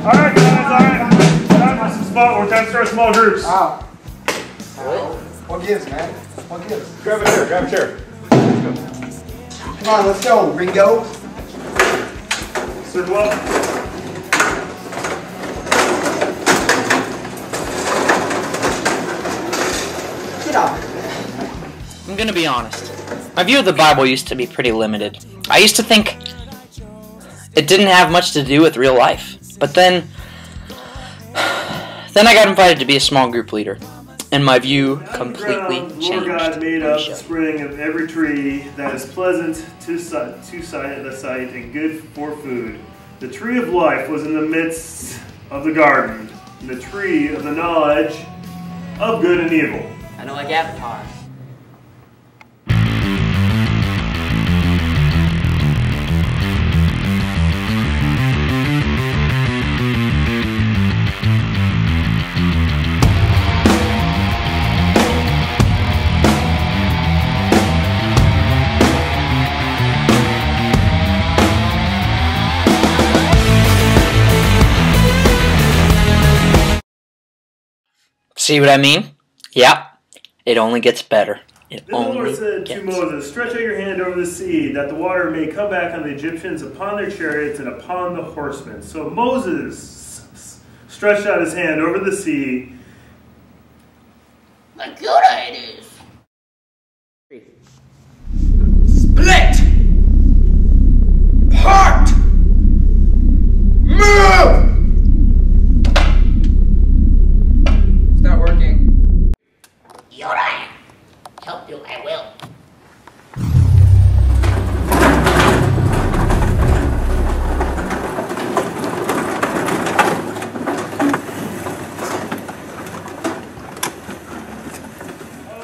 Alright guys, alright. Time for some spot where time to start small groups. Ow. What gives, man? What gives? Grab a chair, grab a chair. Come on, let's go, Ringo. Circle up. Get off. I'm gonna be honest. My view of the Bible used to be pretty limited. I used to think it didn't have much to do with real life. But then I got invited to be a small group leader, and my view completely changed. Lord God made up the spring of every tree that is pleasant to sight and good for food. The tree of life was in the midst of the garden, and the tree of the knowledge of good and evil. I know, like Avatar. See what I mean? Yeah, it only gets better. It Then the Lord only said to gets. Moses, stretch out your hand over the sea, that the water may come back on the Egyptians, upon their chariots, and upon the horsemen. So Moses stretched out his hand over the sea. Look good it is. Split! Part! Move! It's not working. You're right. Help you, I will.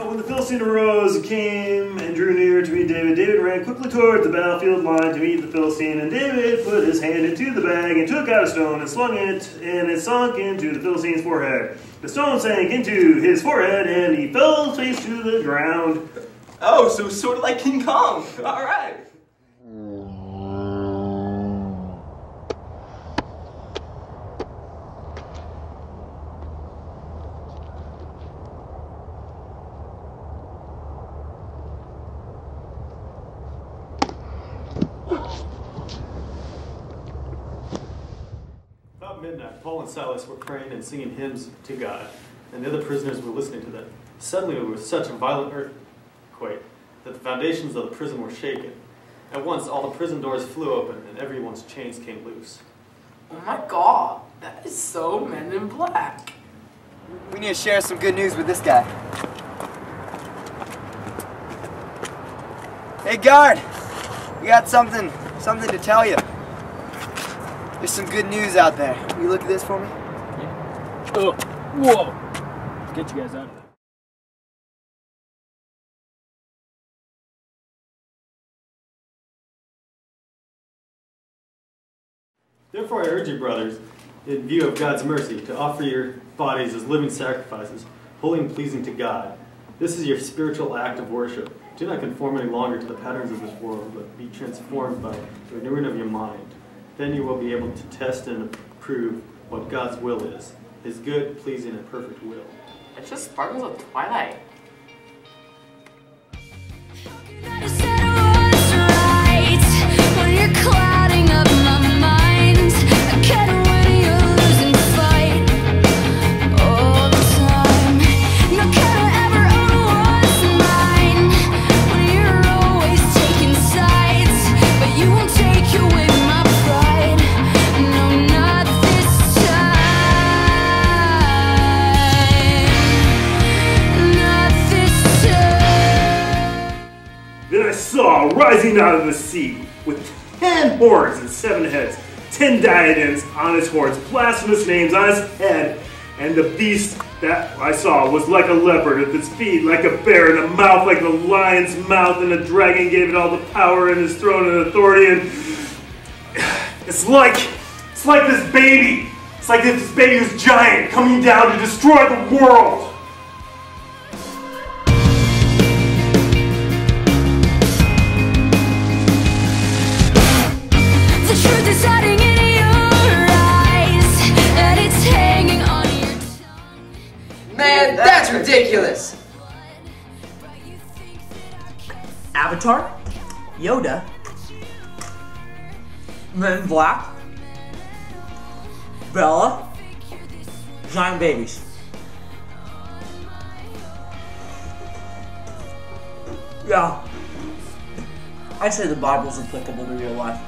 When the Philistine arose and came and drew near to meet David, David ran quickly toward the battlefield line to meet the Philistine, and David put his hand into the bag and took out a stone and slung it, and it sunk into the Philistine's forehead. The stone sank into his forehead, and he fell face to the ground. Oh, so sort of like King Kong. All right. About midnight, Paul and Silas were praying and singing hymns to God, and the other prisoners were listening to them. Suddenly there was such a violent earthquake that the foundations of the prison were shaken. At once all the prison doors flew open, and everyone's chains came loose. Oh my god, that is so Men in Black. We need to share some good news with this guy. Hey guard, we got something to tell you. There's some good news out there. Will you look at this for me? Yeah. Oh, whoa! Let's get you guys out of there. Therefore I urge you, brothers, in view of God's mercy, to offer your bodies as living sacrifices, holy and pleasing to God. This is your spiritual act of worship. Do not conform any longer to the patterns of this world, but be transformed by the renewing of your mind. Then you will be able to test and approve what God's will is, His good, pleasing, and perfect will. It just sparkles of Twilight. Rising out of the sea, with 10 horns and 7 heads, 10 diadems on his horns, blasphemous names on his head, and the beast that I saw was like a leopard, with its feet like a bear, and a mouth like the lion's mouth, and the dragon gave it all the power in his throne and authority, and it's like this baby. It's like this baby who's giant, coming down to destroy the world. The truth is hiding in your eyes. Avatar, Yoda, Men in Black, Bella, giant babies. Yeah. I'd say the Bible's applicable to real life.